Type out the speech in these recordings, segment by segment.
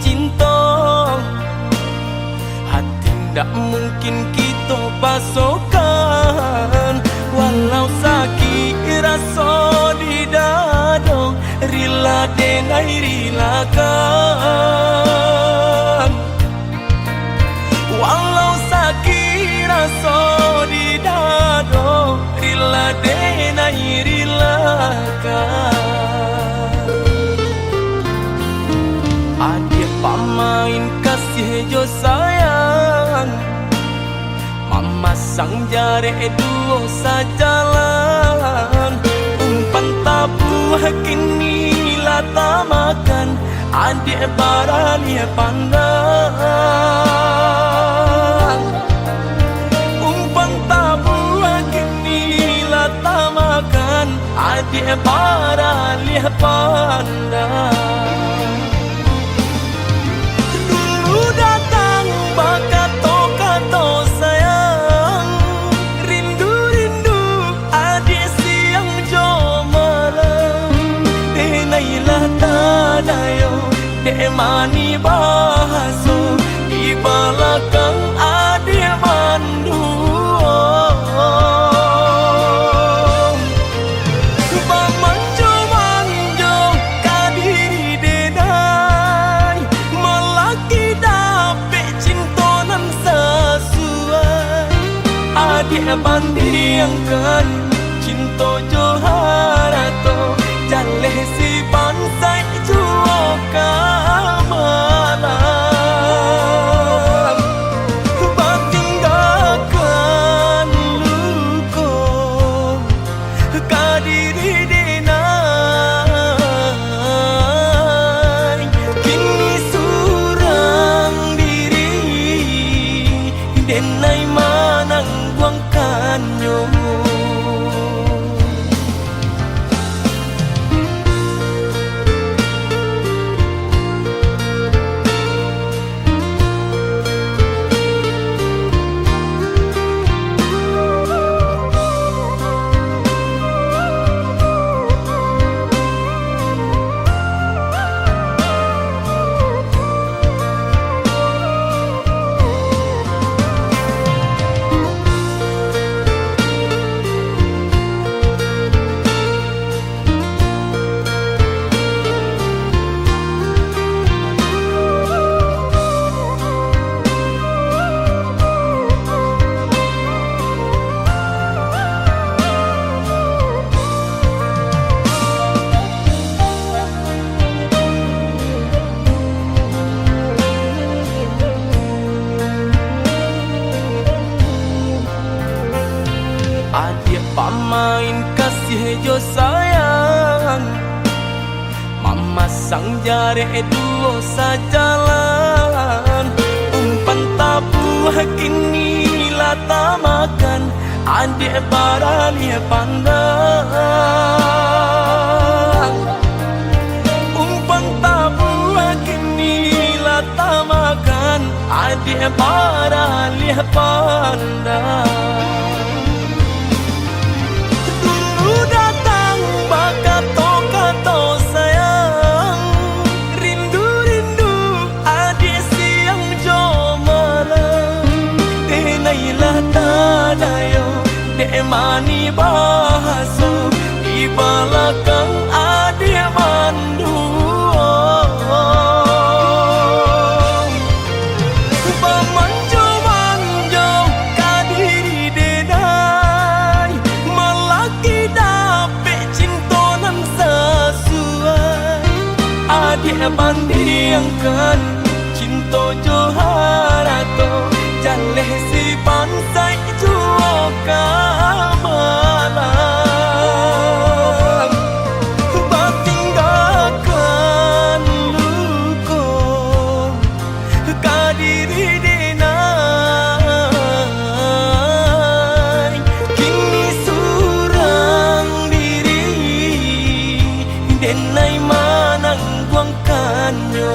cinta, hati ndak mungkin kita pasokan. Walau sakit rasa di dada, rela dengai rilakan. Walau sakit rasa di dada, rela dengai rilakan. Adik pamain kasih jo sayang, mama sang jare duo sajalan. Umpan tabuh kini lata makan, adik barani pandang. Umpan tabuh kini lata makan, adik barani pandang. Dulu datang bakato-kato sayang, rindu-rindu adik siang jo malam. Denailah tadayo, dek mani bahaso, di belakang adik mandu. Bamanjo-manjo kadiri denai, melaki dapet cintonan sesuai. Adik bandingkan cinta joharato, jaleh si pansai juo kamalan. Batinggalkan luko kadiri denai, kini surang diri denai manang buangkannya. Adik pamain kasih jo sayang, mama sang jare duo sajalan. Umpan tabuh kini lata makan, adik barani pandang. Umpan tabuh kini lata makan, adik barani pandang. Datang bakato-kato sayang, rindu-rindu adik siang jo malam. Denailah tadayo, dek mani bahaso, di belakang adik mandu. Bamanjo-manjo kadiri denai, melaki dapet cintonan sesuai. Adik bandingkan cinta joharato, jaleh si pansai juo kamalan. Batinggalkan luko kadiri denai, kini surang diri denai manang buangkannya.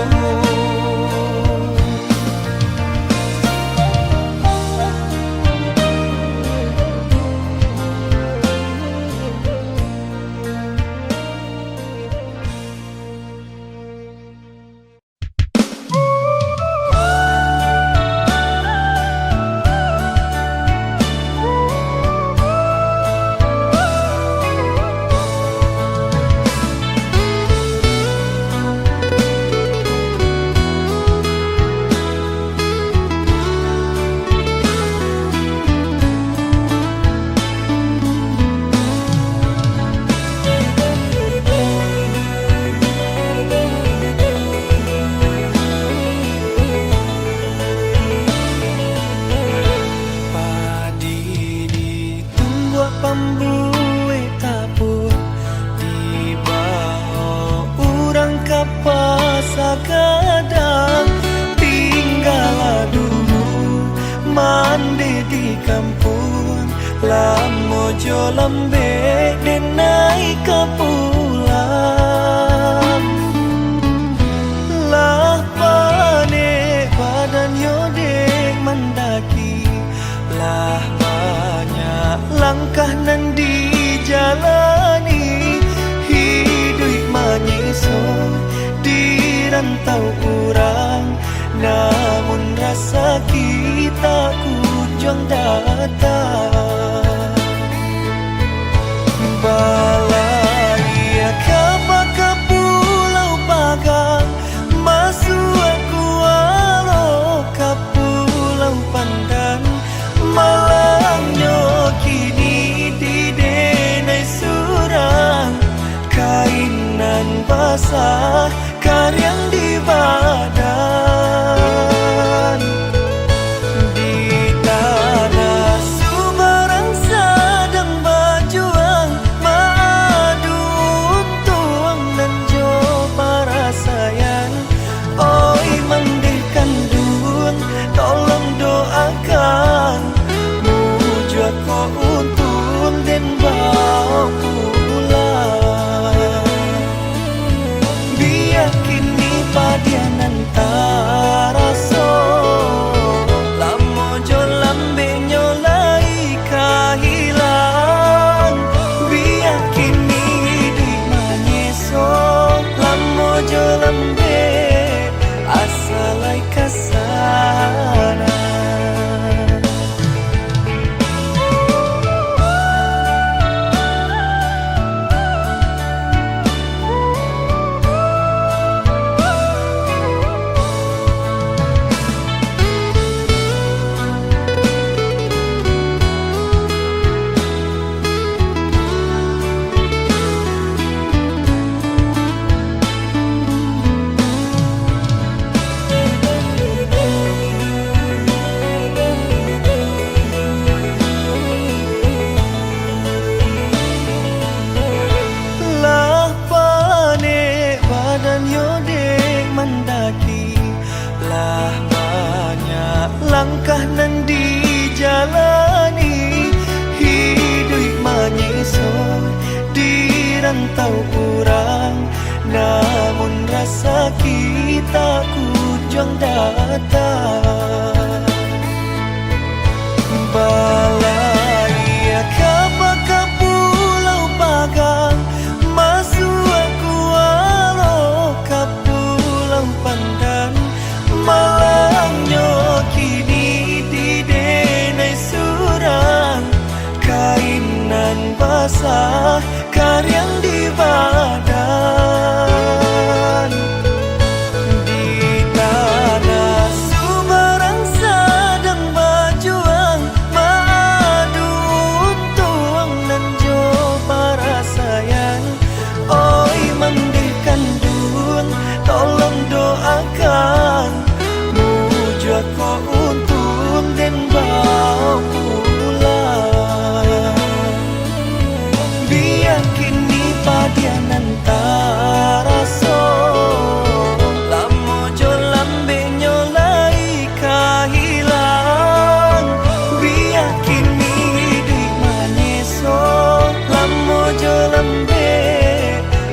Lamojo lambe denai kapulang lah pane badan yodek mendaki lah banyak langkah nan dijalani hidup menyesuai di rantau orang namun rasa kita kunjung datang balai kapal ke pulau Pagang masuk aku walau ke pulau Pandan malangnya kini di denai surang kainan basah karyang di badan di tanah Subarang sedang berjuang madu untung dan jo para sayang oi mendihkan dun tolong doakan mujud ko untun dan bawa pulang biar kini padian antara so lamojo lambe nyolai kahilang biar kini di manyeso lamojo lambe asalai kasana langkah nan dijalani hidup menyesuai di rantau orang namun rasa kita kunjung datang balai kapal ke pulau Pagang masuk aku walau ke pulau Pandan malangnya kini di denai surang kainan basah karyang di badan di tanah Subarang sedang berjuang madu untung dan jo para sayang oi mendihkan dun tolong doakan mujud ko untun dan bawa pulang biar kini padian antara so lamojo lambe nyolai kahilang biar kini di manyeso lamojo lambe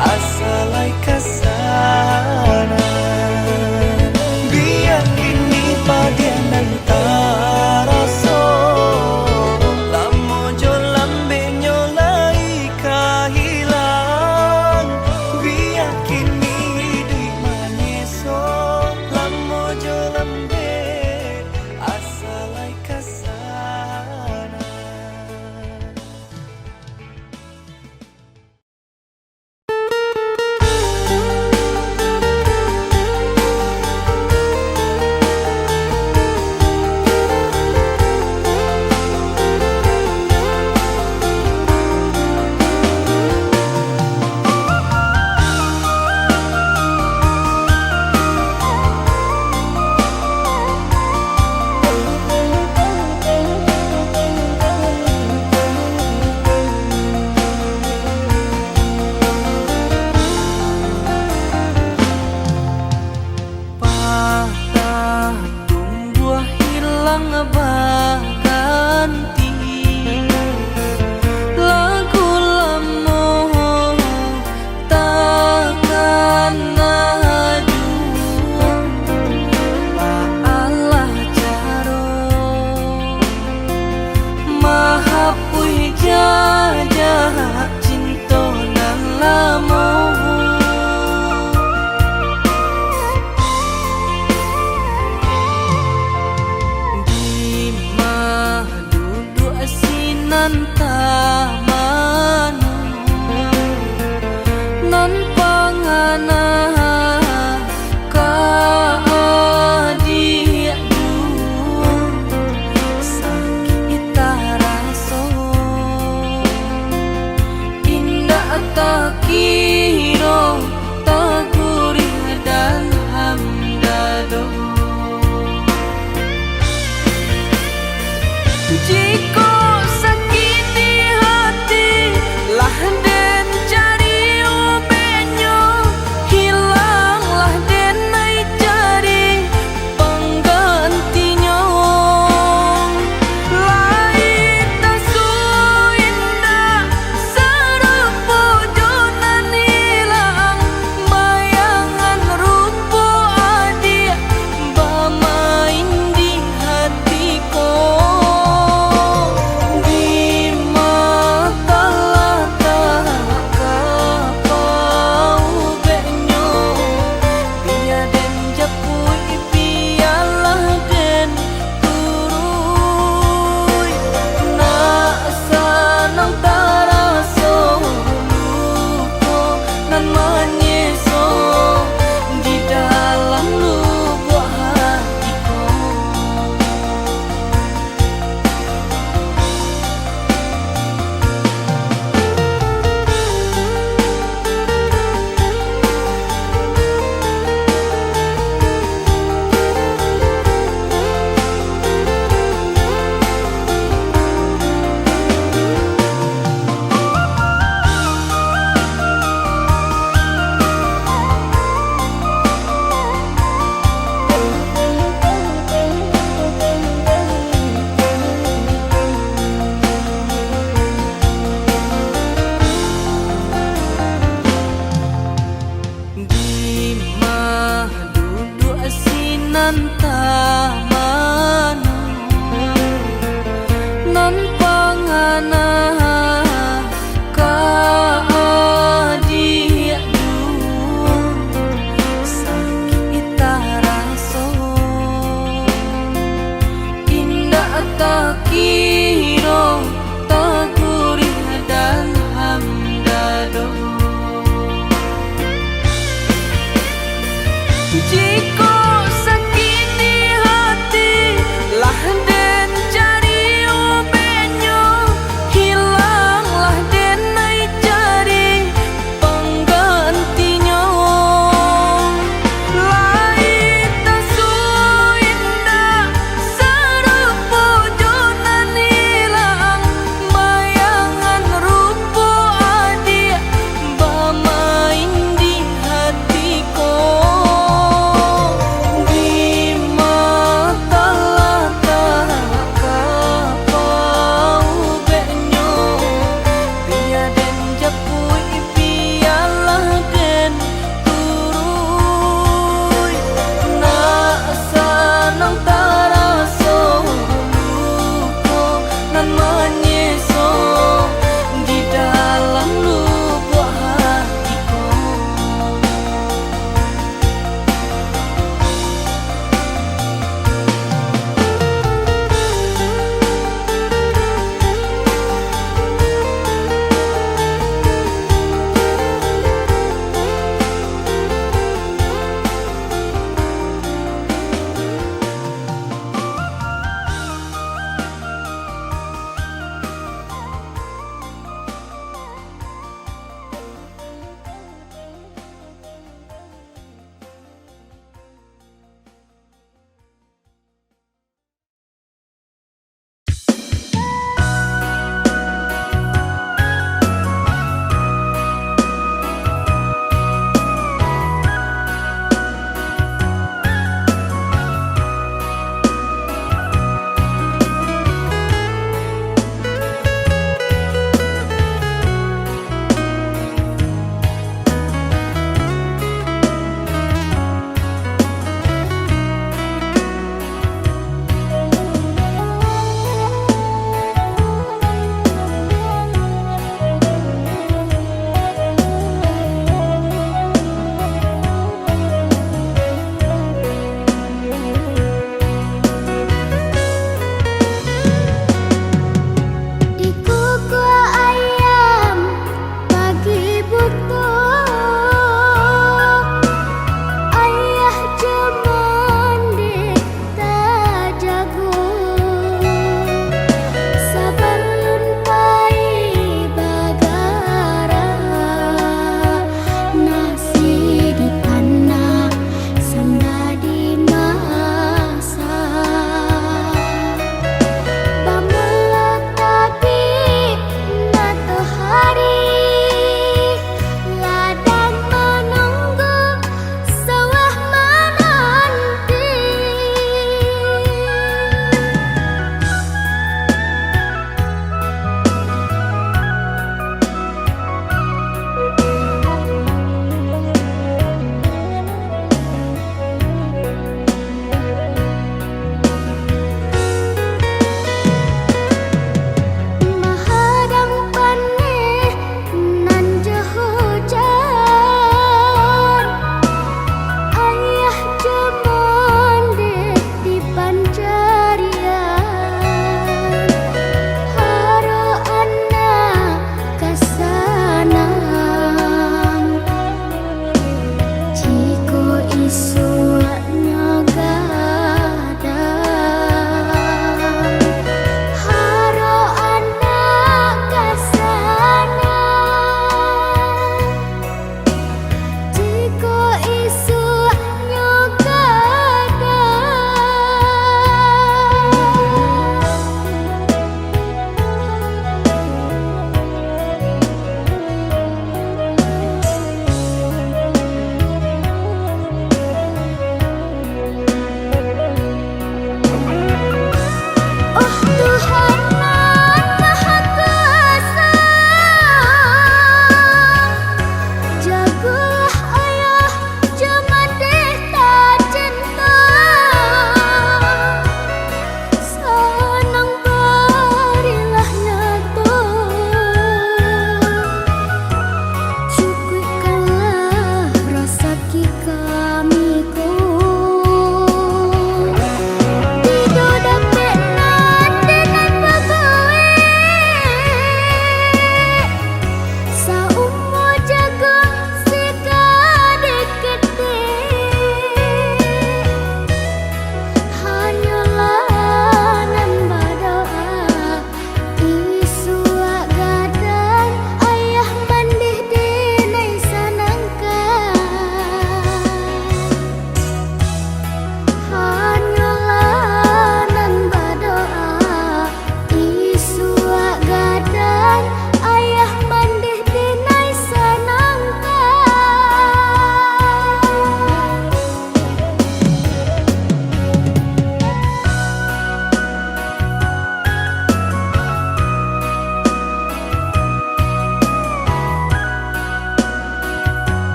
asalai kasana biar kini padian antara so lamojo lambe nyolai kahilang biar kini di manyeso lamojo lambe asalai kasana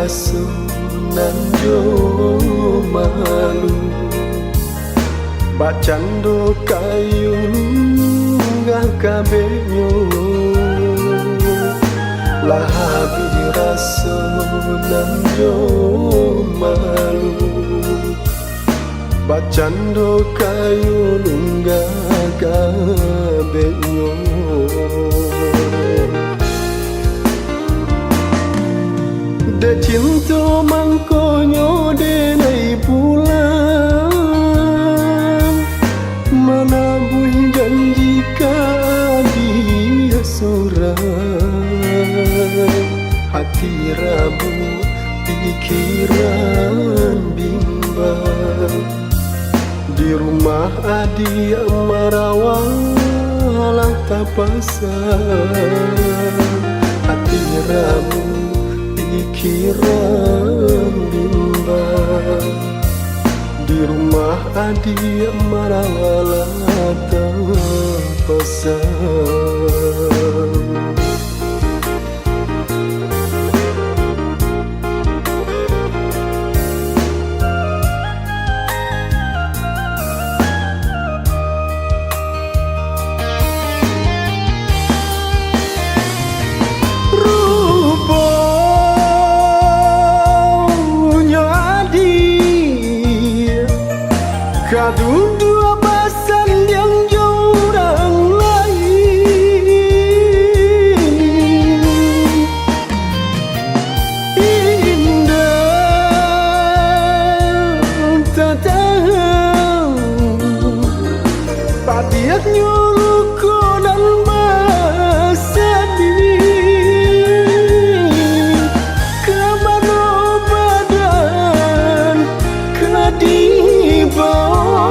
rasa nan jo malu bacando kayun ngah kabenyo lah habis rasa nan jo malu bacando kayun ngah kabenyo de cinta mangkonyo de nai pulang mana bui janjika dia surang hati rabu pikiran bimbang di rumah adi marawang tak pasang hati rabu pikiran bimbang di rumah adi marawala terpasang. Kadu dua pasan yang jauh orang lain indah tak tahu patiat nyuruh konan masadih kemana badan kena dibawa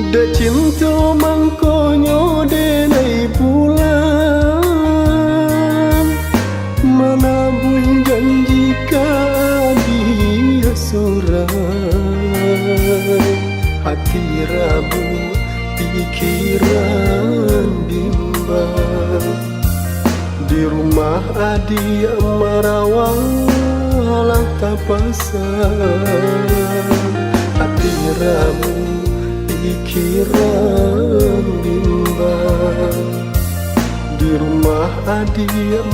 de cinta mangkonyo de nai pulang mana bui janjika dia sorang hati rabu pikiran bimbang di rumah adi marawang tak pasang hati rabu pikiran bimbang di rumah adi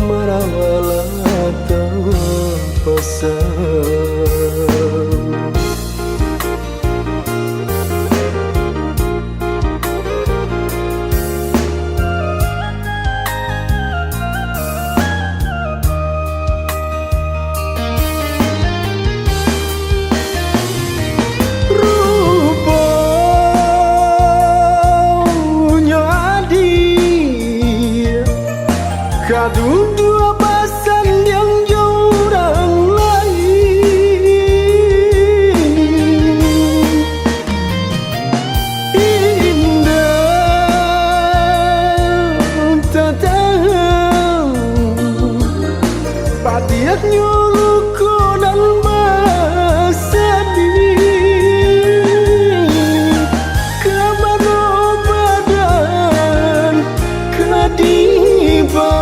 marawala terpasang. Kadu dua pasan yang jauh orang lain indah tak tahu patiat nyuruh konan masadih kemana badan kena dibawa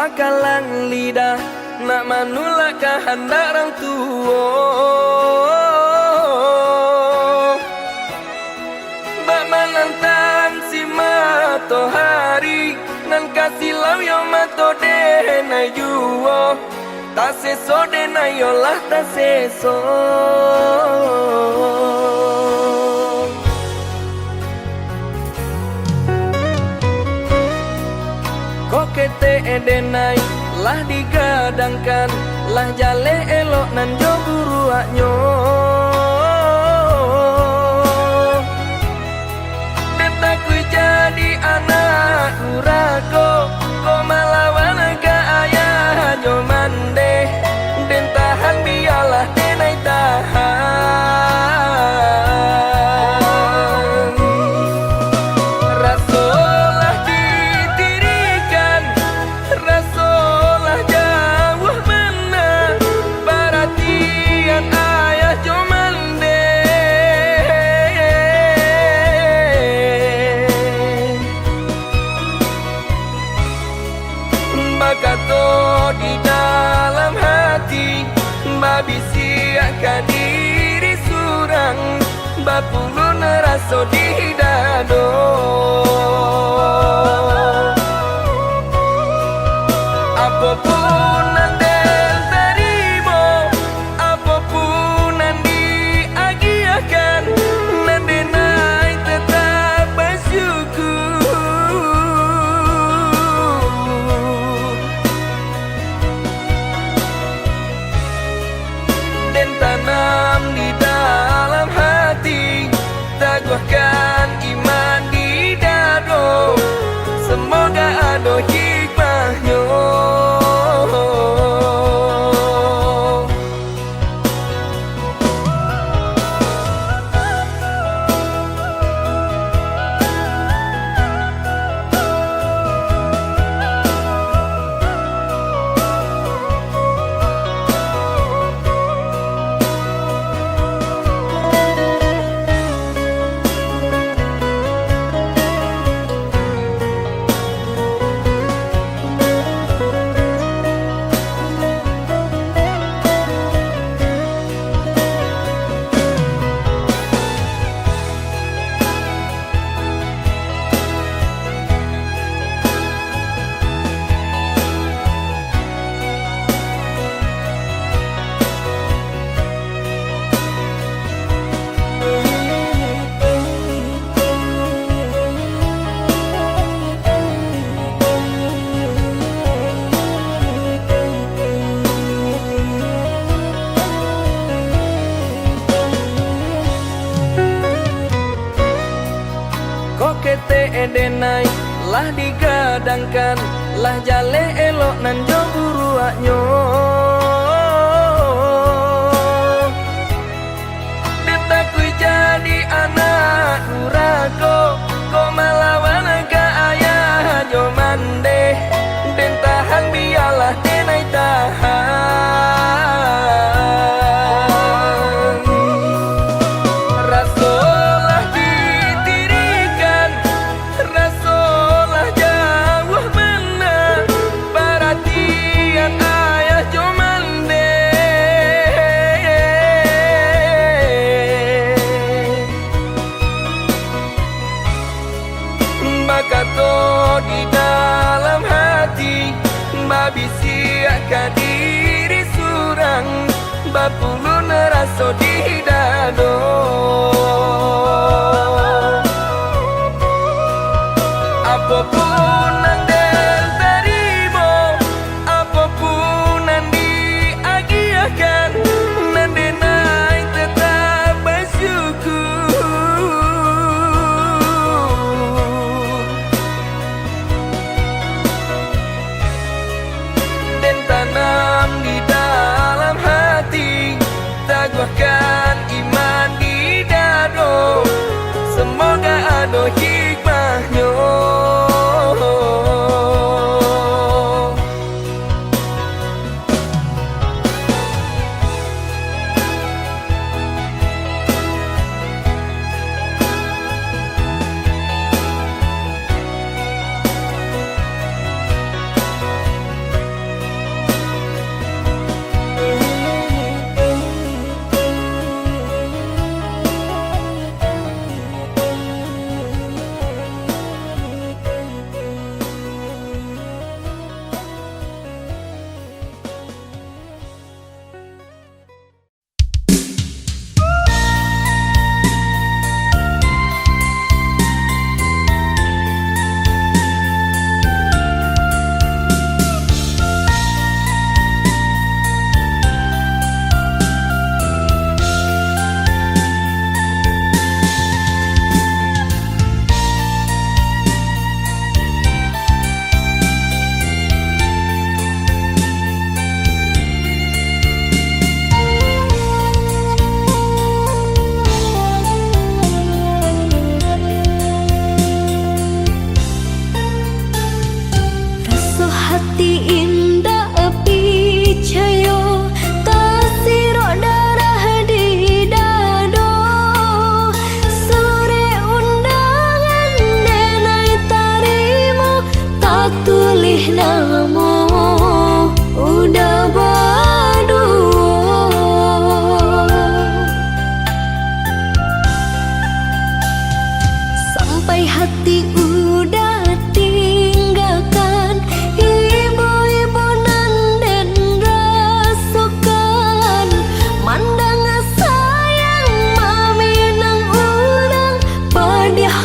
bakalang lidah nak manulak kehendak orang tua. Bak menantang si matahari nan kasih lau yo mato de na yuo. Tak seso de na yo lah tak seso. Kokete edenai lah digadangkan, lah jale elok nan jo buruaknyo. Beta kui jadi anak urako, ko malawan ke ayah jo mande. Den tahan biarlah denai tahan. Rasolah ditirikan, rasolah jauh mana, perhatian ayah jo mande. Bakato di dalam hati, babisiakan diri surang, bapulun raso di dado. Apapun yang terima, apapun yang diagiakan, nandenai tetap bersyukur. Dan tanam di dalam hati, teguhkan iman di dado. Semoga ada hikmahnya. Kokete edenai lah digadangkan, lah jale elok nan jo buruaknyo. Beta kui jadi anak urako, ko malawan ke ayah jo mande. Den tahan biarlah denai tahan. Rasolah ditirikan, rasolah jauh mana, perhatian ayah jo mande. Bakato di dalam hati, babisiakan diri surang, bapulun raso di dado. Apapun yang terima, apapun yang diagiakan, nandenai tetap bersyukur. Dan tanam di dalam hati, teguhkan iman di dado. Semoga ada hikmahnya.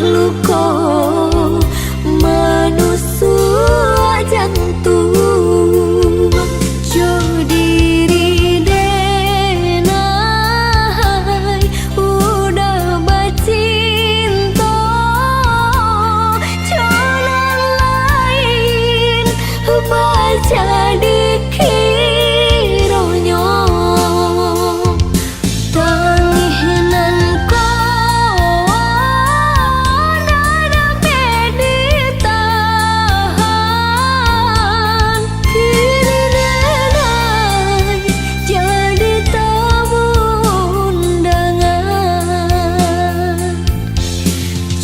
luka menusuk jantung. Jo diri denai udah bercinta, jalan lain baca dikiranya. Tanginan ko nada meditahan, kini denai jadi tamu undangan.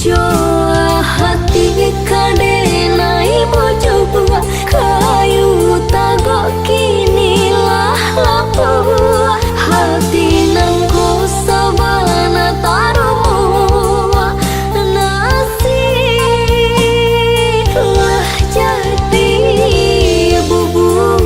Jua hati kadenai mau coba kayu tagok kini lah lapua. Hati nangku sabana tarumu nasib lah jadi bubur.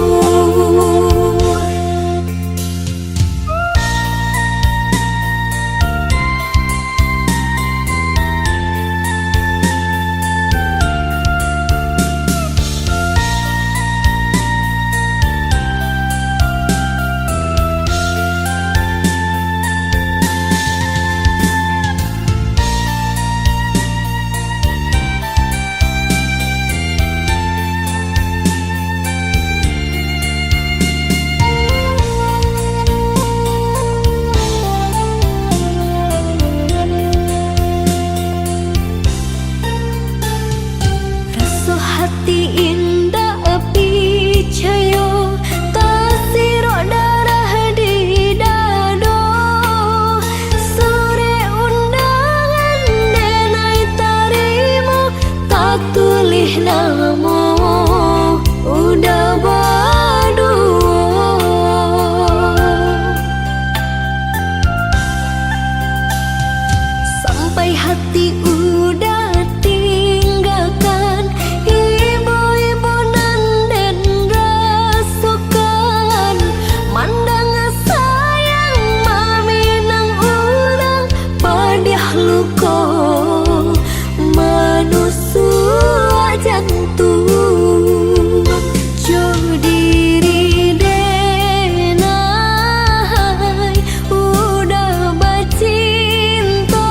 Rasa hati indah api cayo tasirok darah di dado. Sore undangan denai tarimo tak tulis namo udah berdua. Sampai hati udah tinggalkan ibu-ibu nan rasukan. Mandang sayang mami nang urang padih luka menusuk jantung. Jo diri denai udah bercinta,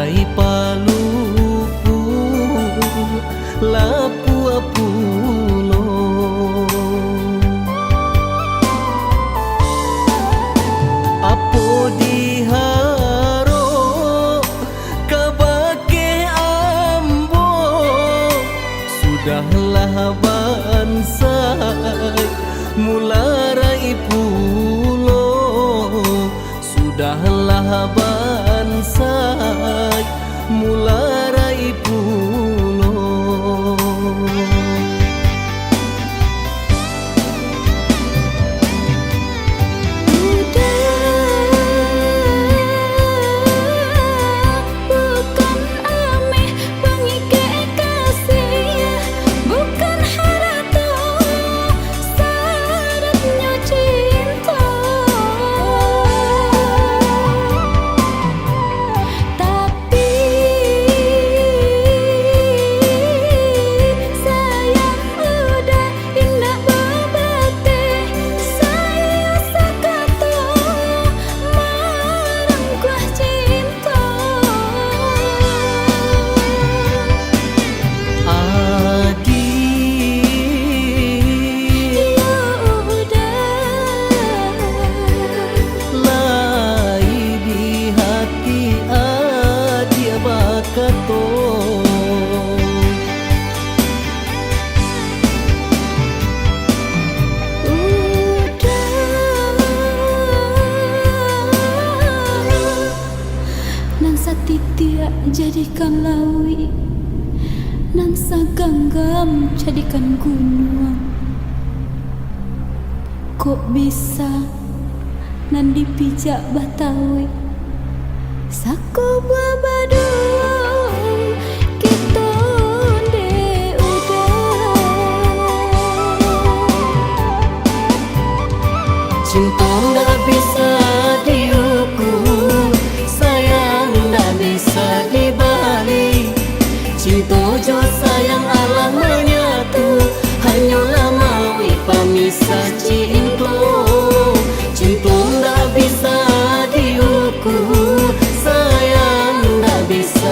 Mulai palupu Lapu-Apulo Apo diharo kabake ambo Sudahlah bansai mularai pulo Sudahlah bansai mularai pulo Bukan ameh pengike kasih, bukan harta syaratnya cinta. Tapi sayang udah indah babate, saya sakato marang kuah cinta. Adi Ya udah, lai di hati adi abakato udah. Nan satitia jadikan lawi, nan saganggam jadikan gunung. Kok bisa nan dipijak Batawi sako buah baduang kita de udah. Cinta nggak bisa diukur, sayang nggak bisa dibalik. Cinta jo sayang Allah menyatu, hanyalah mawi pamisah cinta. Cinta nggak bisa diukur, sayang nggak bisa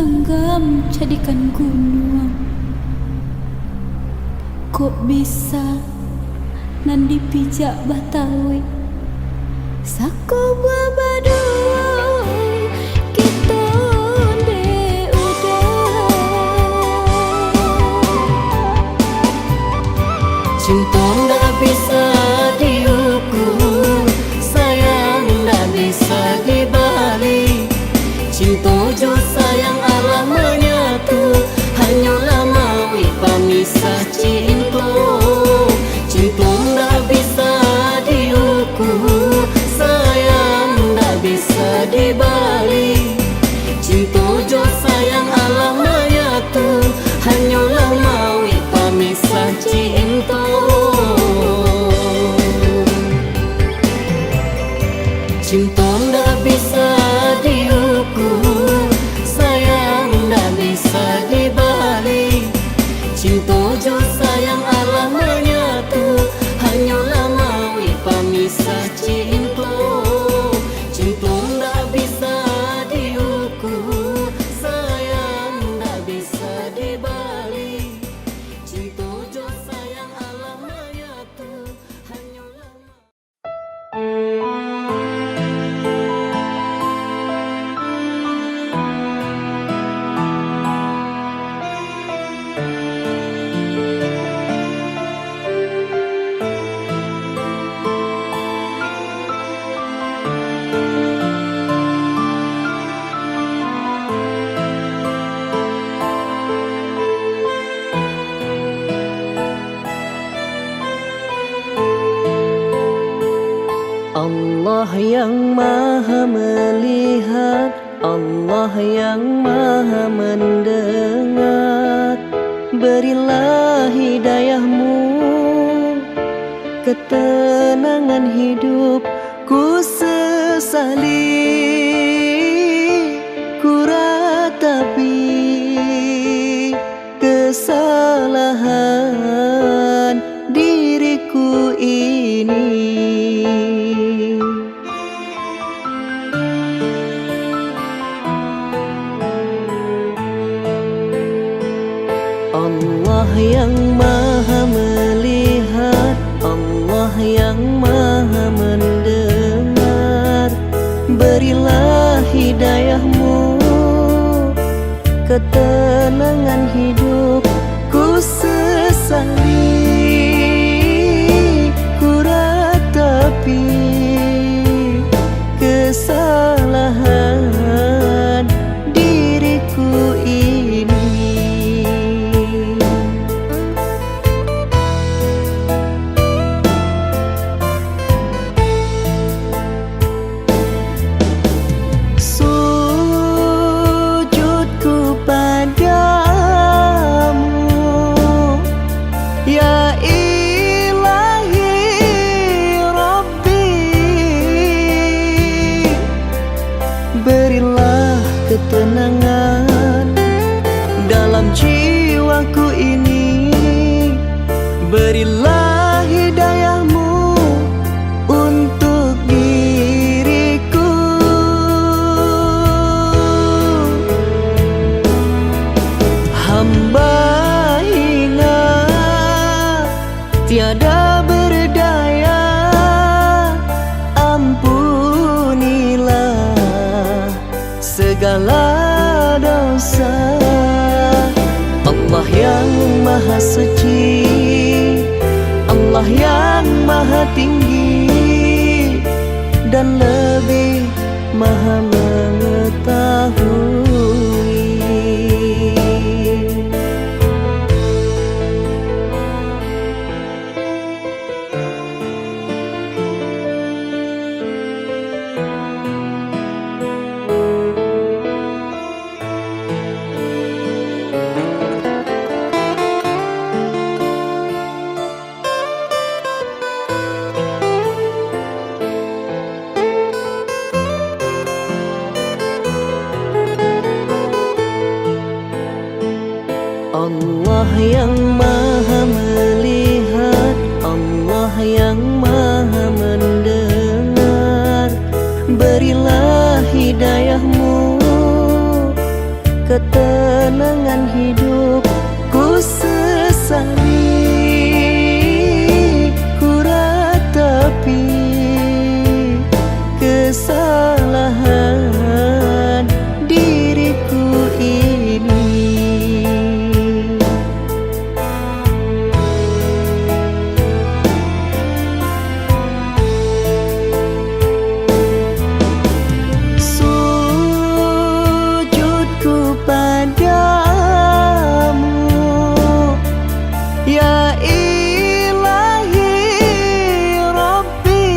langgam jadikan gunung. Kok bisa nan dipijak Batawi sako buah baduy kita de udah. Cinta nggak bisa diukur, sayang nggak bisa dibalik. Cinta jo sayang Allah menyatu, hanyalah mawi pemisah cinta. Cinta nggak bisa diukur, sayang nggak bisa dibalik. Cinta jo sayang Allah menyatu, hanyalah mawi pemisah cinta. Cinta nggak bisa diukur, sayang nggak bisa dibalik. Cinta jo sayang Allah menyatu, hanyalah mawi pemisah cinta. Cinta nggak bisa diukur, sayang nggak bisa dibalik. Cinta jo sayang Allah menyatu, hanyalah Allah yang maha melihat, Allah yang maha mendengar. Berilah hidayahmu, ketenangan hidupku sesali. Ku ratapi kesalahan diriku ini. Allah yang maha melihat, Allah yang maha mendengar. Berilah hidayahmu, ketenangan hidupku sesali. Ku ratapi kesalahan diriku ini. Sujudku padamu, ya Ilahi Rabbi. Berilah ketenangan dalam jiwaku ini. Berilah hidayahmu untuk diriku. Hamba hina tiada berdaya, ampunilah segala dosa. Allah yang maha suci, Allah yang maha tinggi, dan lebih maha mengetahui. Allah yang maha melihat, Allah yang maha mendengar. Berilah hidayahmu, ketenangan hidupku sesali, ku ratapi kesalahan diriku ini. Sujudku padamu, ya Ilahi Rabbi,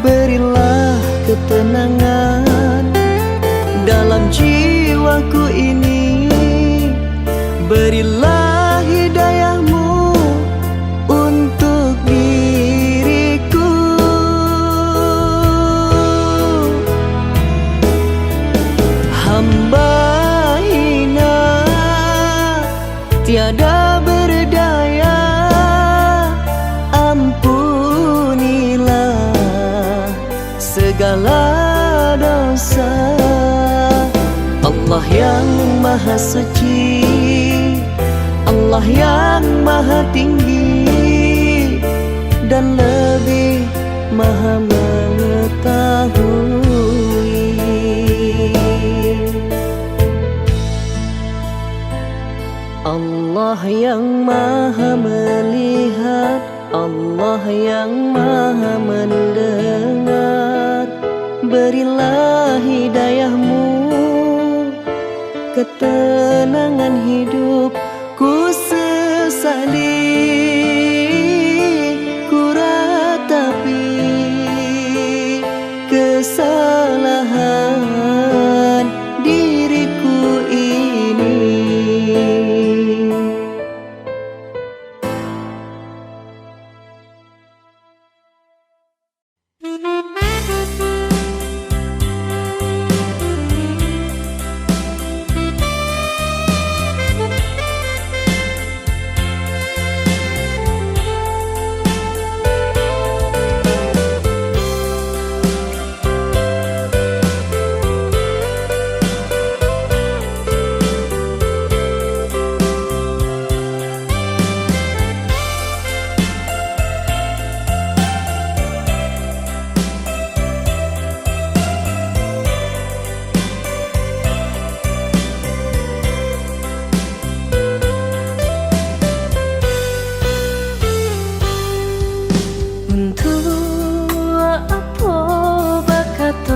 berilah ketenangan dalam jiwaku ini, berilah hidayahmu untuk diriku. Hamba hina tiada berdaya, ampunilah segala dosa. Allah yang maha suci, Allah yang maha tinggi dan lebih maha mengetahui. Allah yang maha melihat, Allah yang maha mendengar, berilah hidayahmu ketenangan hidupku sesali, ku ratapi kesalahan diriku ini.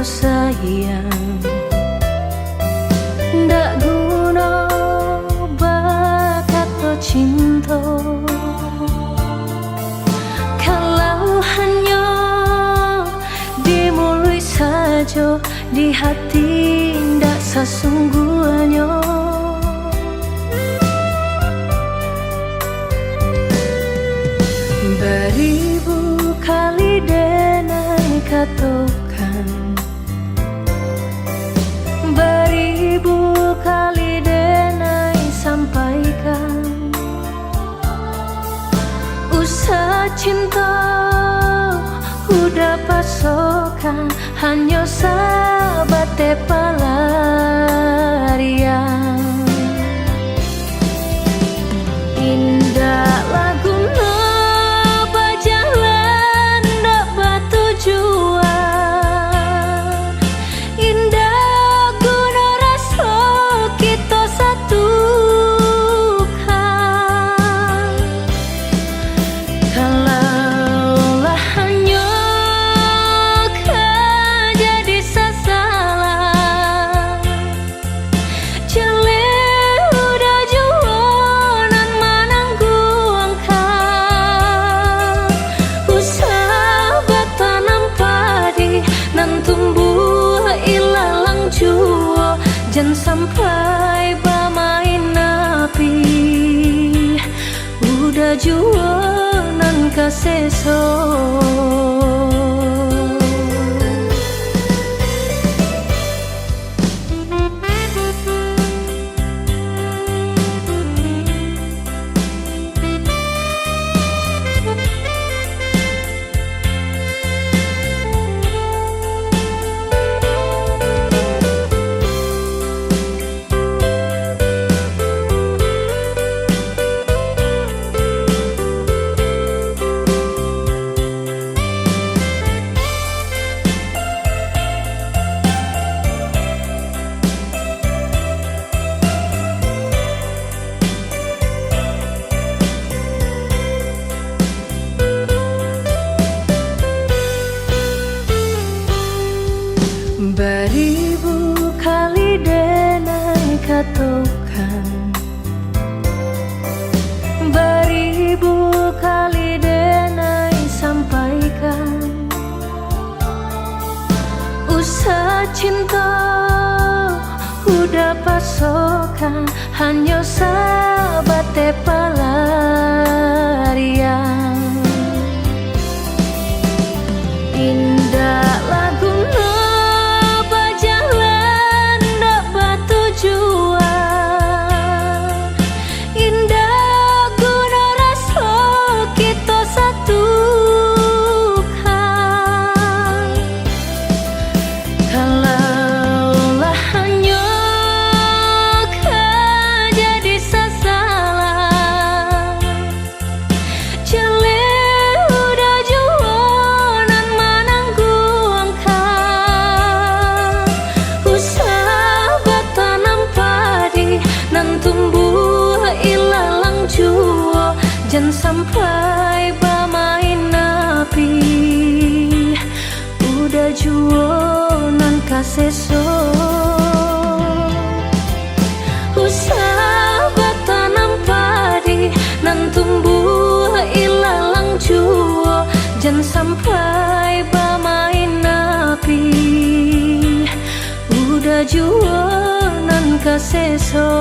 Sayang, ndak guna bakat cinta kalau hanya dimulai saja di hati ndak sesungguhnya. Beribu kali denai katakan, beribu kali denai sampaikan, usah cinta udah pasokan, hanya sahabat pelarian. Indah lagu berjalan dak bertujuan, indah guna rasa kita satukan. Kalaulah hanya kau jadi sasaran, jelek udah jualan menangguangkan. Usah bertanam padi nan tumbuh ilalang jua, jangan sampai bermain api udah jualan kaseso. kan hanya sahabat pelarian. Indah lagu berjalan dak bertujuan. Indah guna rasa kita satukan. Kalaulah hanya kau jadi sasaran, jelek udah jualan menanggung kau. Usah bertanam padi nan tumbuh ilalang jua, jangan sampai bermain api. Udah jua nan kaseso. Usah bertanam padi nan tumbuh ilalang jua, jangan sampai bermain api. Udah jua nan kaseso.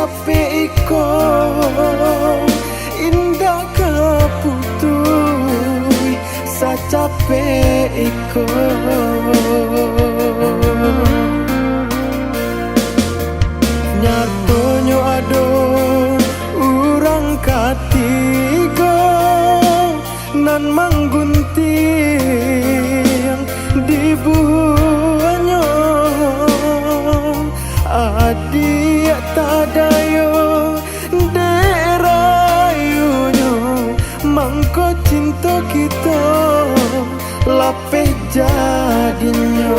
capek iko indah kaputui sa capek iko nyatonyo ado urang katigo nan manggunting di buahnya adik tadayo derayunyo mangko cinta kita lapeh jadinya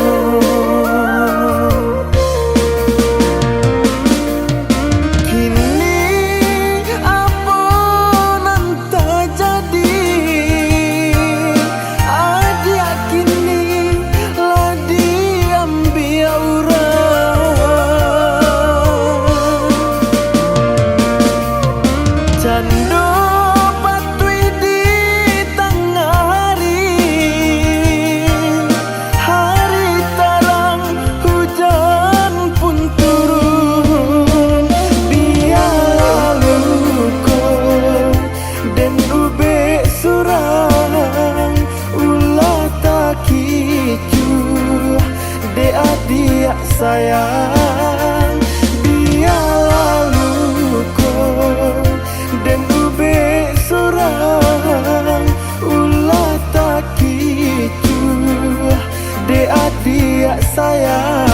Jando patui di tengah hari terang hujan pun turun biar luko dan ube surang ulah tak kicu de adik sayang biar luko dan ube surang ulah tak kicu de adik sayang.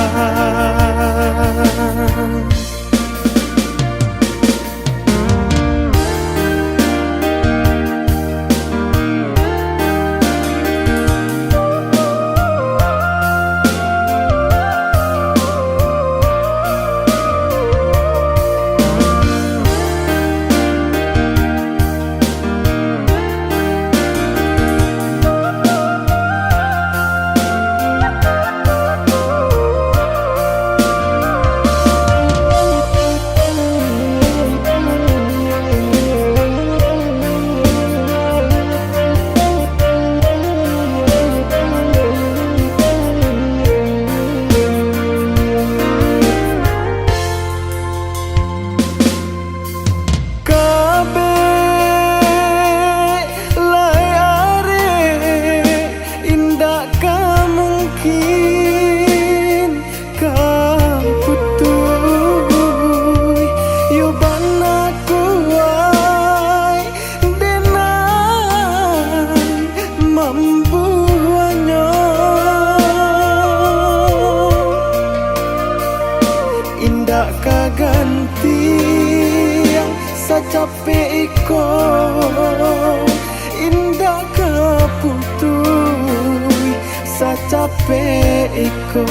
Indah kaganti yang capek iko indah kaputui sa capek iko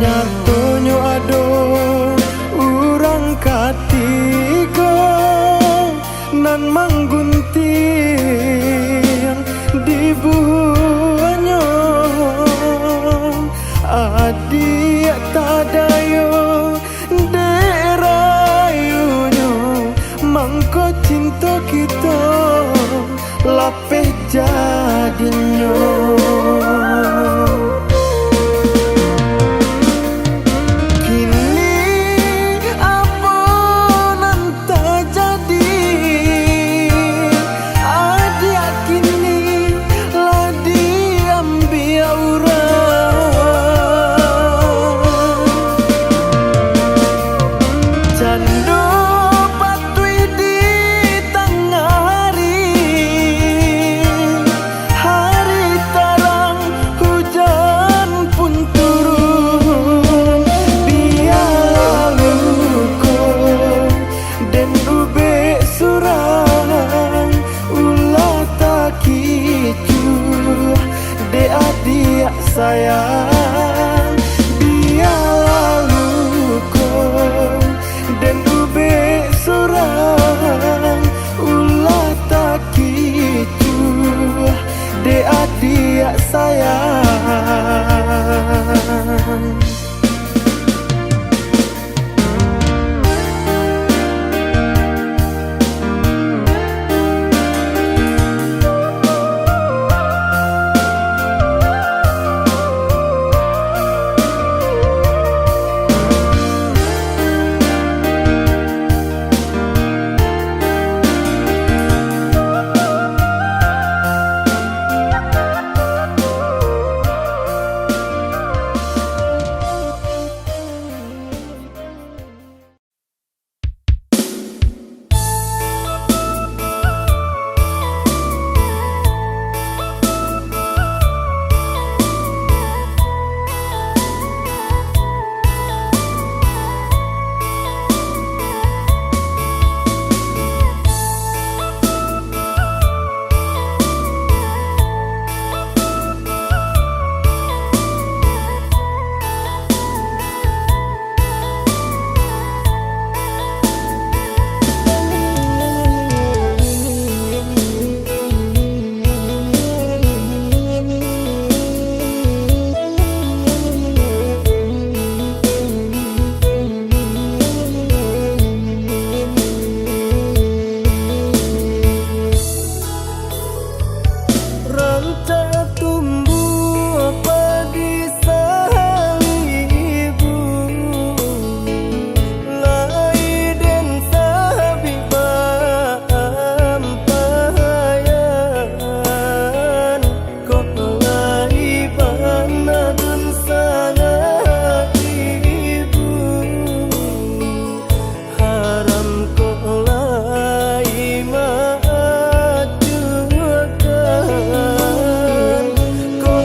nyatonyo ado urang katigo nan manggunting di buahnya adik tadayo derayunyo mangko cinta kita lapeh jadinya jando patui di tengah hari terang hujan pun turun biar luko dan ube surang ulah tak kicu de adik sayang biar luko dan ube surang ulah tak kicu de adik sayang. tak tumbuh padi salibu lai den sabibam pahayan kok lai panadun salah ibu haram kok lai maajukan kok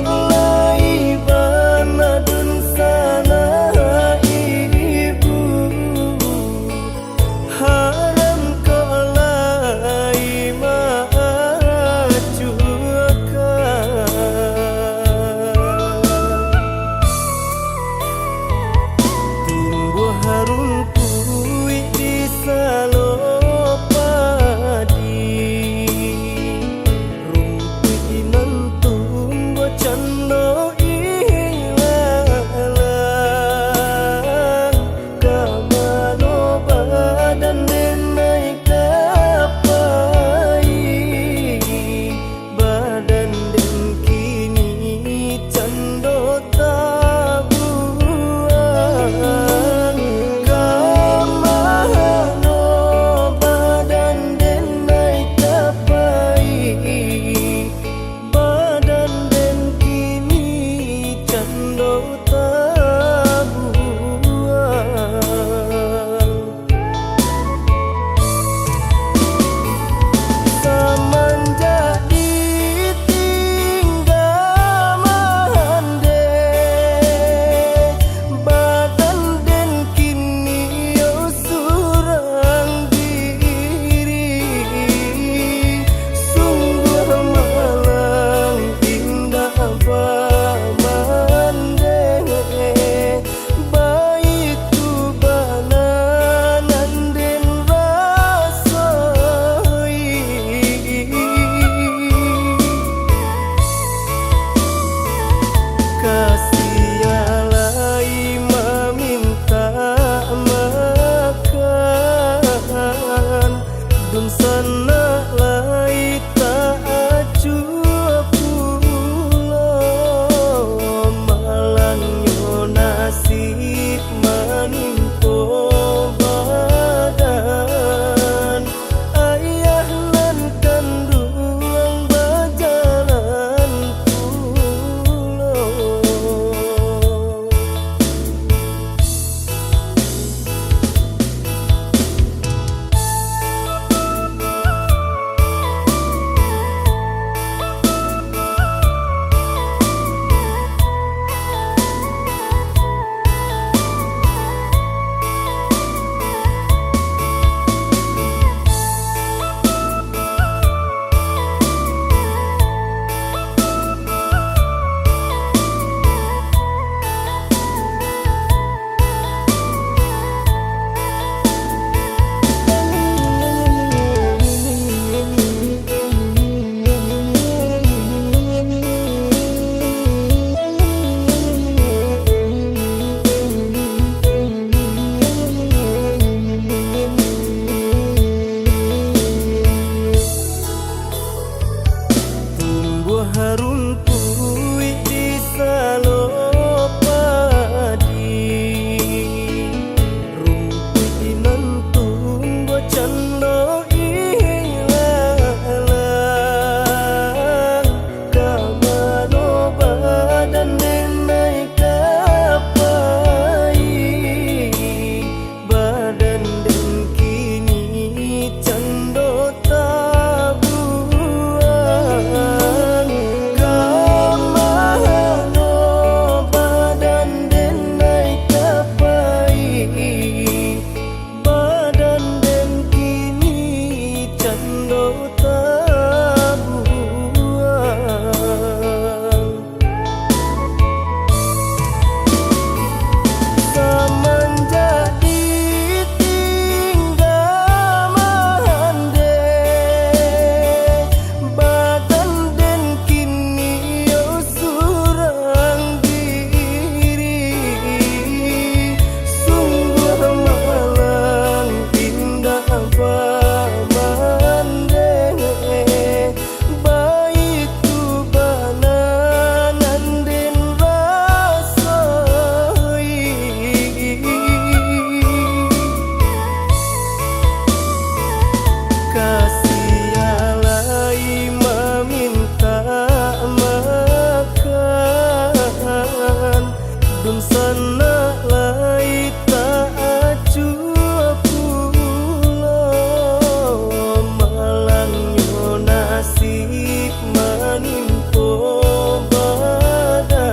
asik menimpo badan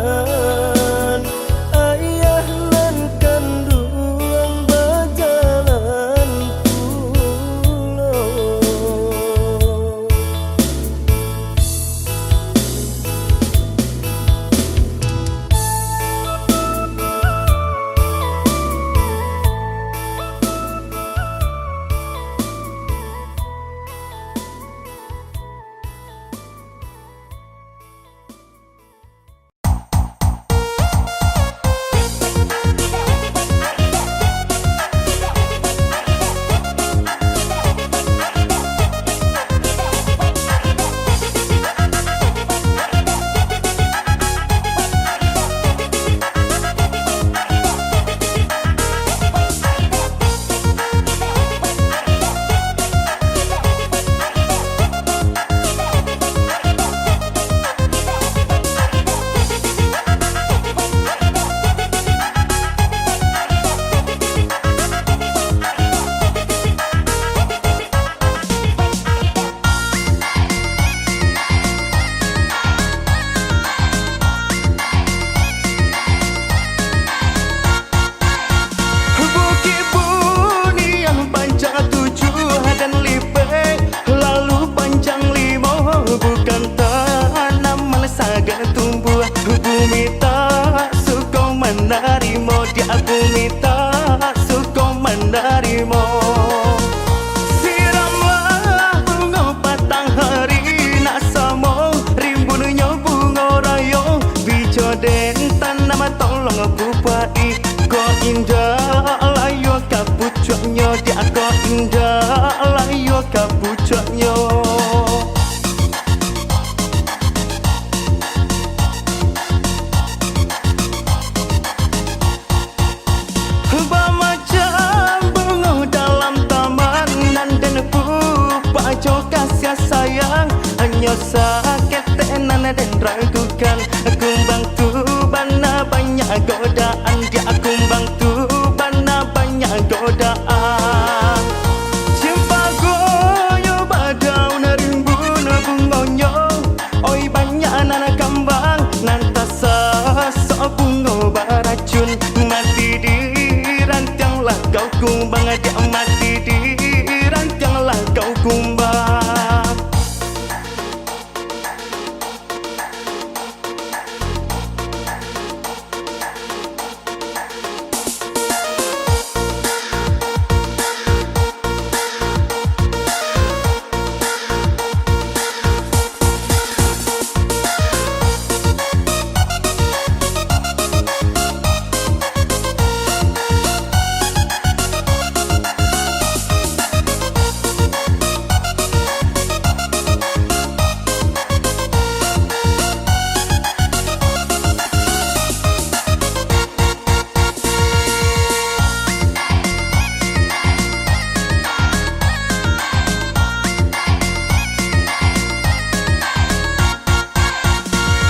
ayah nan kandung berjalan pulau. Bukit Buni yang panjang 7 dan lipe, lalu panjang 5, bukan tanaman saga tumbuh. Bumi tak suka menerima, dia bumi tak suka menerima. Siramlah bunga patang hari, nak sama rimbunnya bunga raya. Bijo den tanam tolong bupai, ko indah layu kapucuknya, dia ko indah layu kapucuknya. Macam bunga dalam taman nan dan pupajo kasih sayang, hanya sakit tenan dan ragukan. Kumbang tu bana banyak godaan, dia kumbang tu bana banyak godaan. Jumpa goyo badau narimbun bungonyo, oi banyak anak kambang nan tasa sok bunga baracun. Mati di rantinglah kau kumbang, dia mati di rantinglah kau kumbang.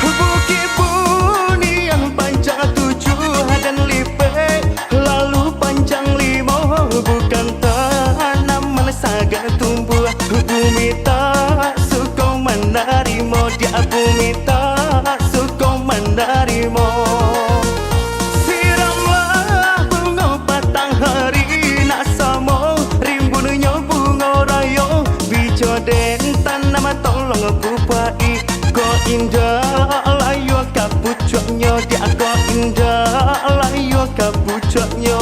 Bukit Buni yang panjang 7 dan lipe, lalu panjang 5, bukan tanaman saga tumbuh. Bumi tak suka menerima, dia bumi tak suka menerima. Siramlah bunga patang hari, nak sama rimbunnya bunga raya. Bijo den tanam tolong bupai, ko indah layu kapucuknya, dia ko indah layu kapucuknya.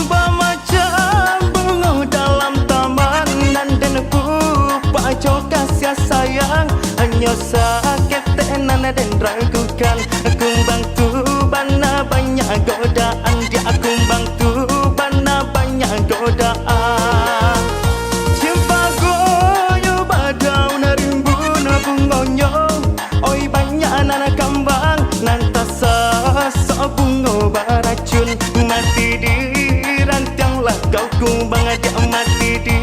Macam bunga dalam taman nan dan pupajo kasih sayang, hanya sakit tenan dan ragukan. Kumbang tu bana banyak godaan, dia kumbang tu bana banyak godaan. Jumpa goyo badau narimbun bungonyo, oi banyak anak kambang nan tasa sok bunga baracun. Mati di rantinglah kau kumbang, dia mati di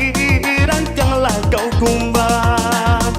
rantinglah kau kumbang.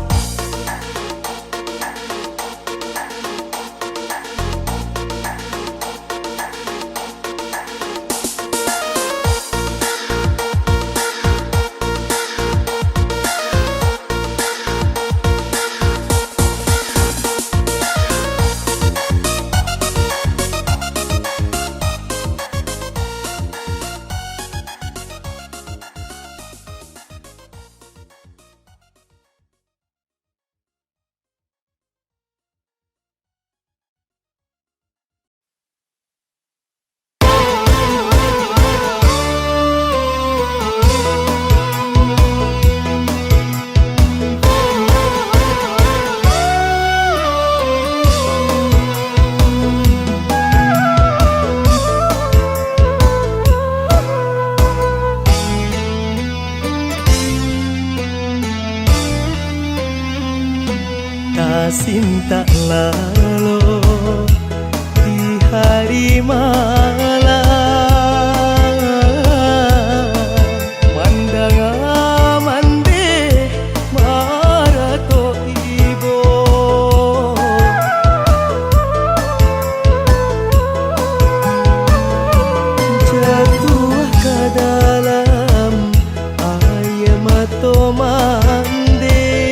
cinta lalu di hari malam mandang amande marato ibo jatuh ke dalam air mata mande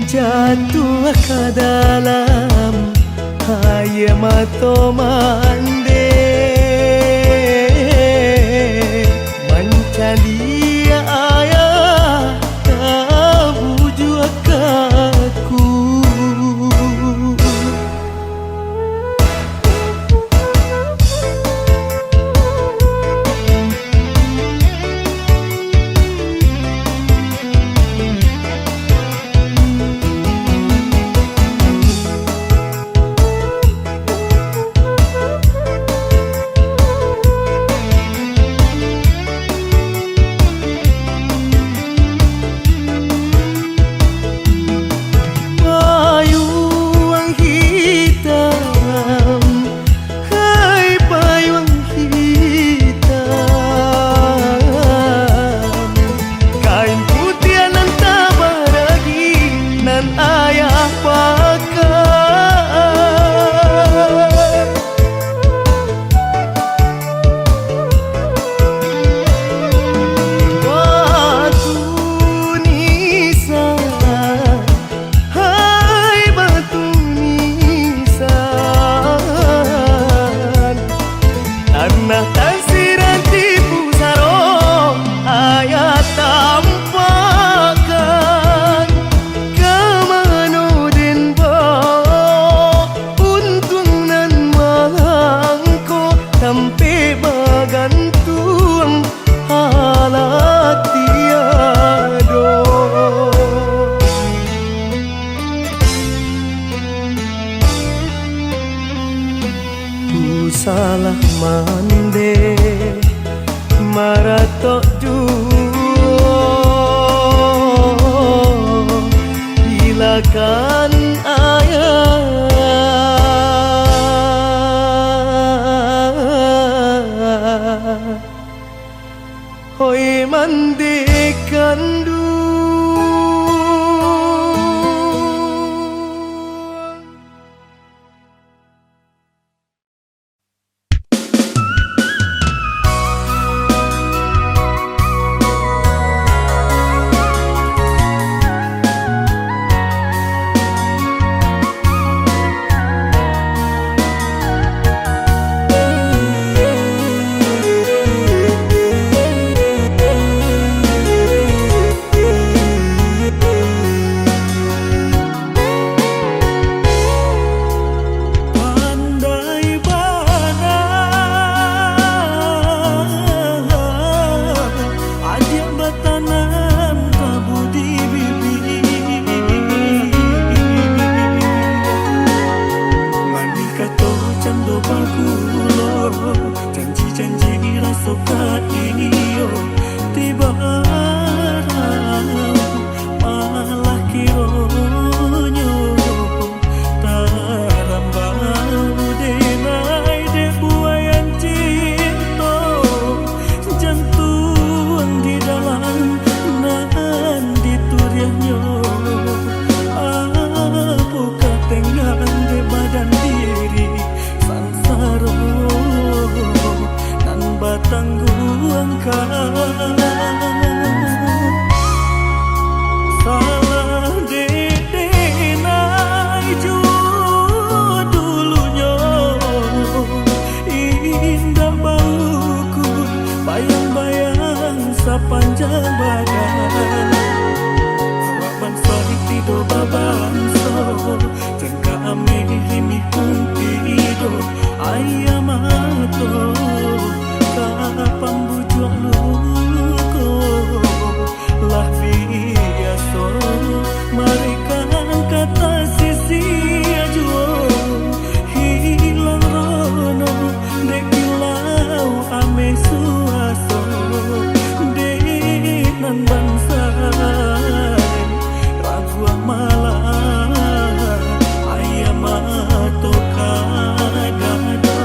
jatuh ke dalam air mata mande mencari ayah tak bujuk kaku salah mande marato juo hilakan ayah hoi mande kandu Salah dede nai jua dulunya, indah bauku bayang-bayang sepanjang badan. Waban sorik tido babanso, jengka ame himi kumpido ayam ato kapan bujuk luko lah biaso mereka kata sisi ajo hilang rono dekilau ame suaso denan bangsa ragu malah ayam ato kadado.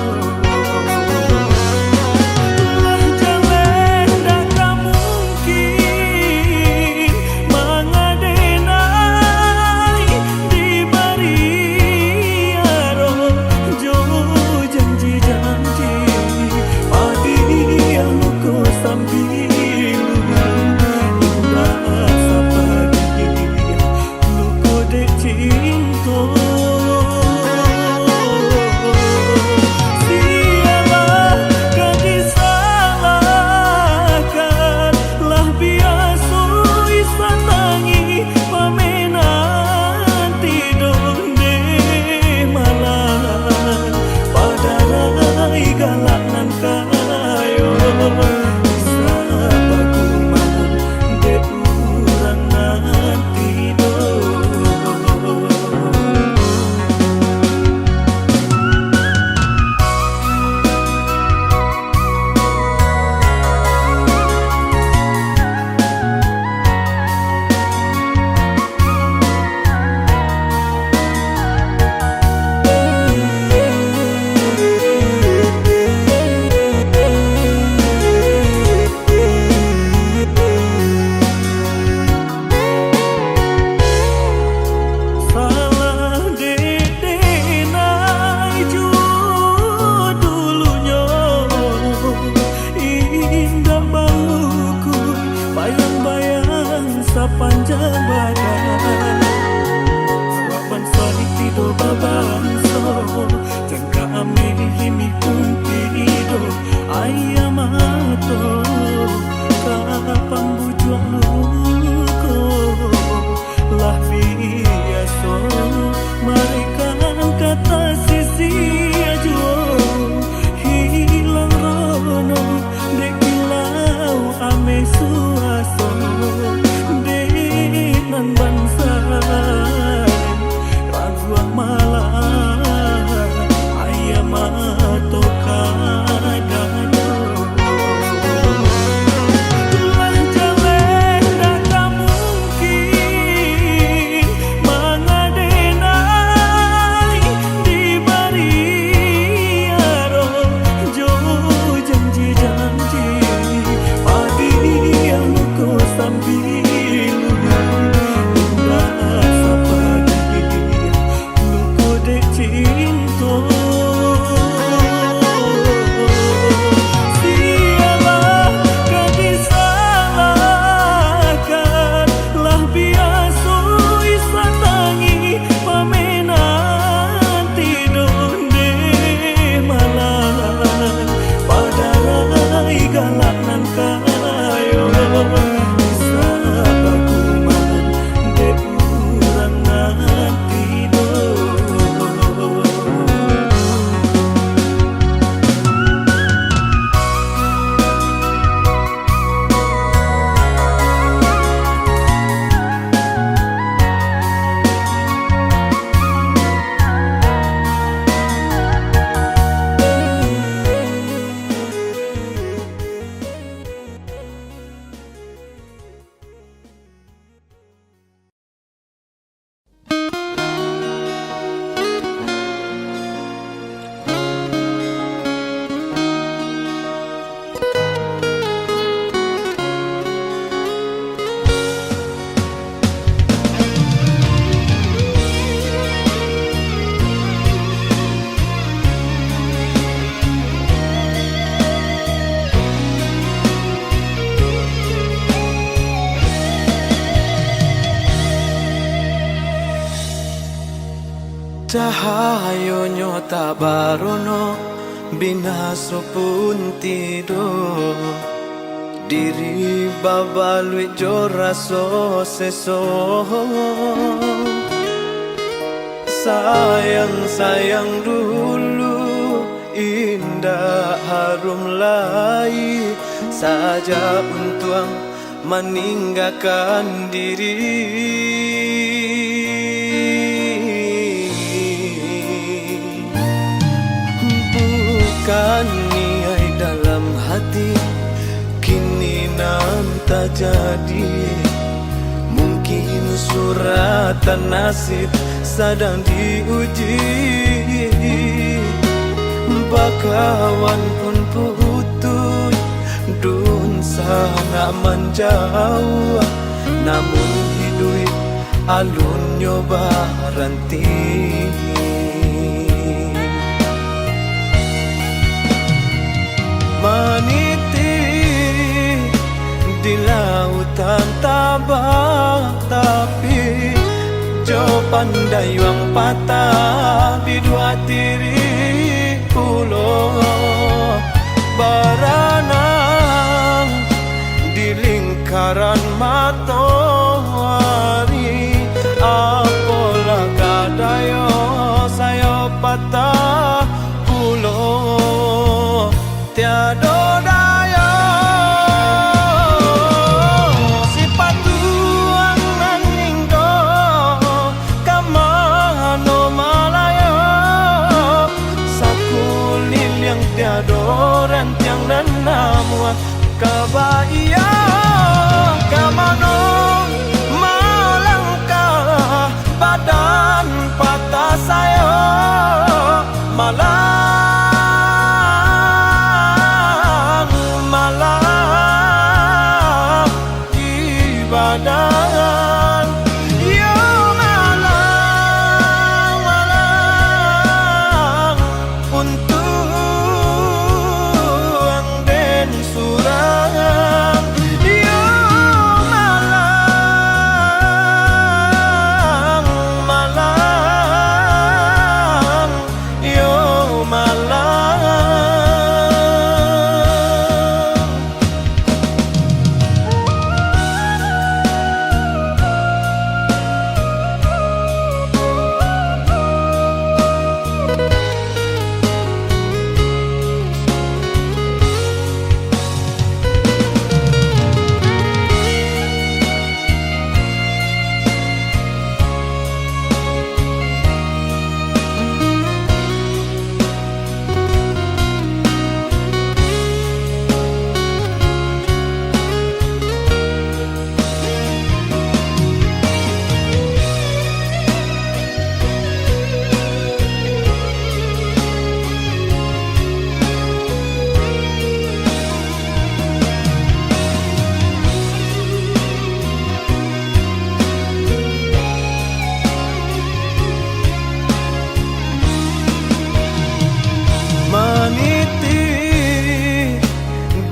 Sepanjang badan waban sorik tido babanso, jengka ame himi kumpido ayam ato kapan bujuk luko lah biaso mereka kata sisi ajo hilang rono dekilau ame suaso nan bangsa ragu malah ayam ato kadado. Cahayonyo tak barono, binaso pun tidur. Diri babalui jo raso seso. Sayang-sayang dulu, indah harum lai, saja untuk meninggalkan diri. Bukan niai dalam hati, kini nan tak jadi. Mungkin suratan nasib sedang diuji. Bakawan pun putus, dun sangat menjauh. Namun hidup alun nyoba ranti. Meniti di lautan tabak, tapi jo pandai wang patah di dua tiri pulau. Berenang di lingkaran matahari, apalah kadayo saya patah pulau. Tiada daya si patuang nanginggo kamano malaya. Sakulil yang tiada rentiang dan nama kabaya. Kamano malangkah badan patah saya malah.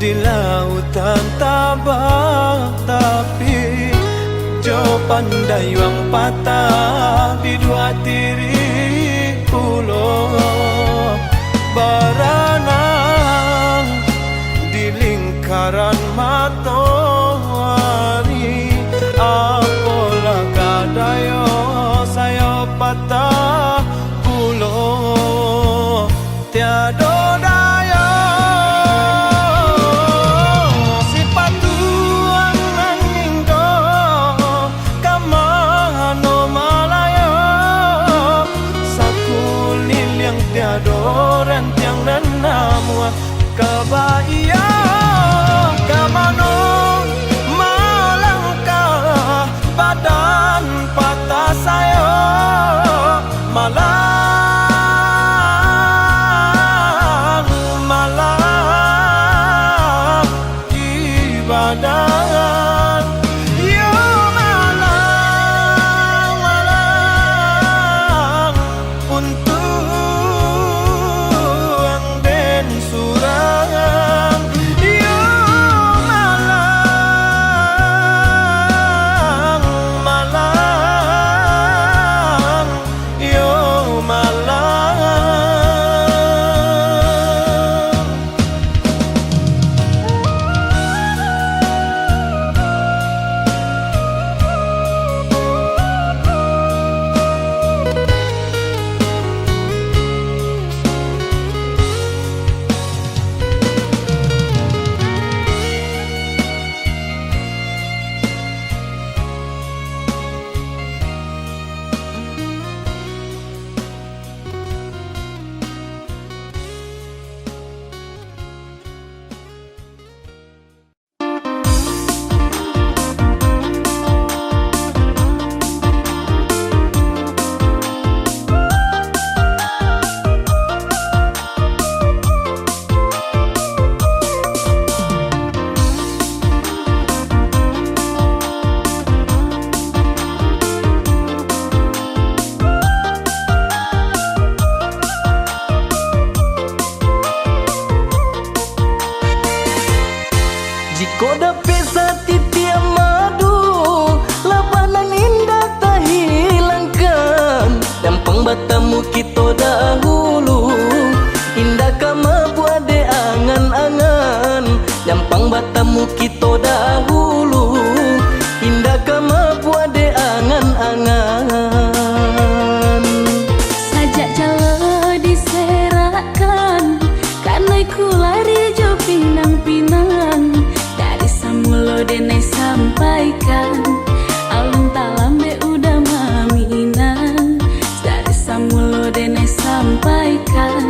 Di lautan tabak, tapi jo pandai wang patah di dua tiri pulau. Berenang di lingkaran matahari, apalah kadayo saya patah pulau. Tiada daya adoran tiang dan nama kabaya. Kamano malangkah badan patah saya malang malang ibadah. Yo malang malang untuk Jika dapat satitia madu, labanan indah tak hilangkan. Dampang batamu kita dahulu, indah kama buat de angan-angan. Dampang batamu kita dahulu, indah kama buat de angan-angan. Sajak jala diserakan, karena ku lari jo pinang-pinang. Dari samulo denai sampaikan, alun talambe udah maminan. Dari samulo denai sampaikan,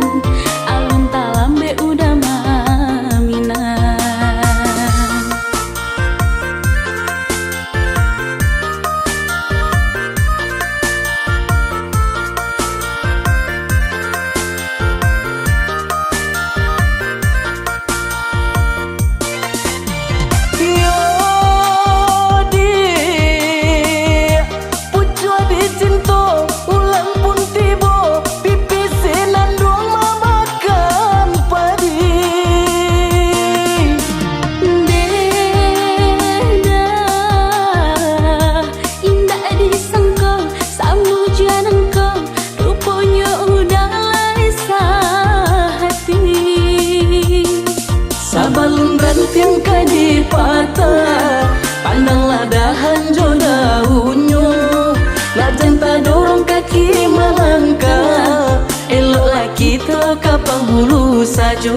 alun talambe udah maminan. Sabalun ranting kadi patah, pandanglah dahan jo daunnya. Nak janta dorong kaki melangkah, eloklah kita kapang hulu saja.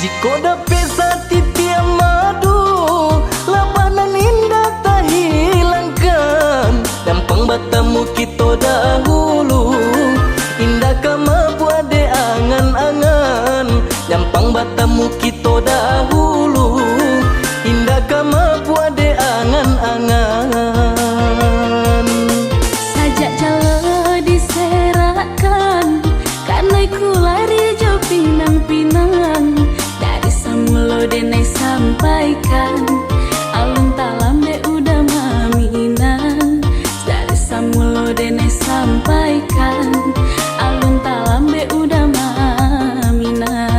Jika dapat satitia madu, labanan indah tak hilangkan. Dampang batamu kita dahulu, indah kama buat de angan-angan. Dampang batamu kita dahulu, indah kama buat de angan-angan. Sajak jala diserakan, karena ku lari jo pinang-pinang. Dari samulo denai sampaikan, alun talambe udah maminan. Dari samulo denai sampaikan, alun talambe udah maminan.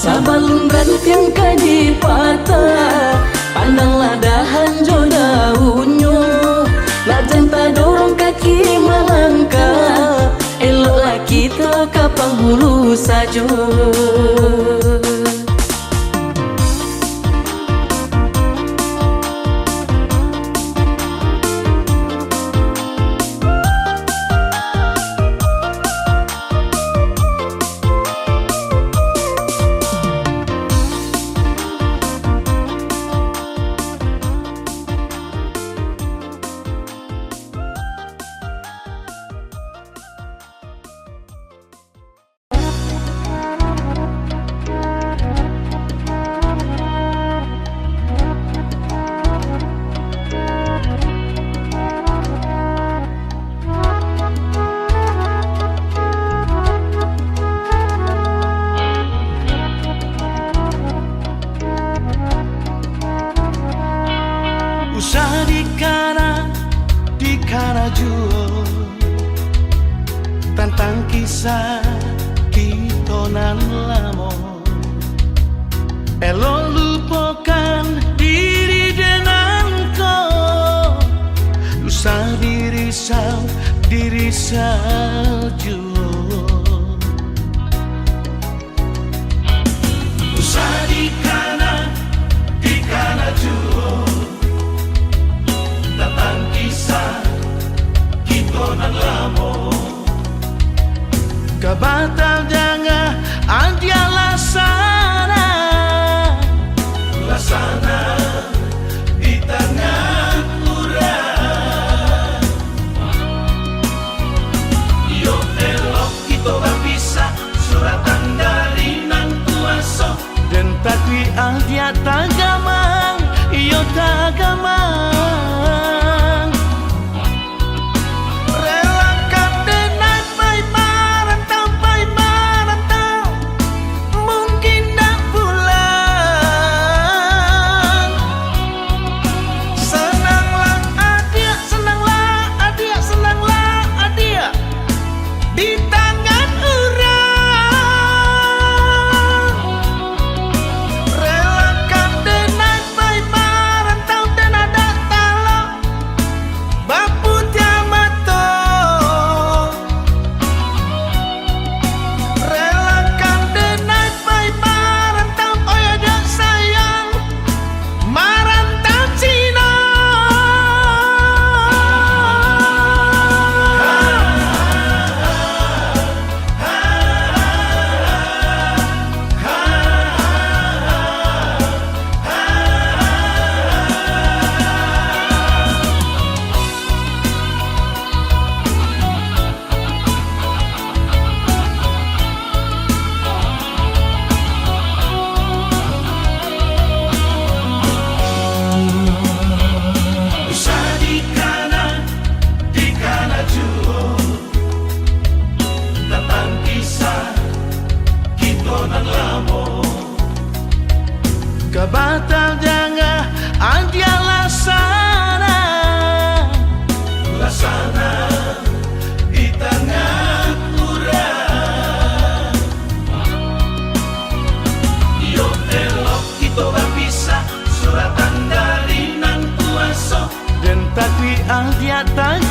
Sabalun ranting kadi patah, pandanglah dahan jo daunnya. Nak janta dorong kaki melangkah, eloklah kita kapang hulu saja. juo tentang kisah kita nan lamo elok kelompokan diri dengan kau. Usah dirisau juo. Usah dikana juo. Tentang kisah kita nan lamo. Kabatal jangan adia lasana di tengah urang. Yo elok kita bisa suratan dari nan kuasa. Dan takwi adia tagamang, yo tagamang. Kabatal jangan adia lasana di tengah urang. Yo elok kita bisa suratan dari nan kuasa. Dan takwi adia tangga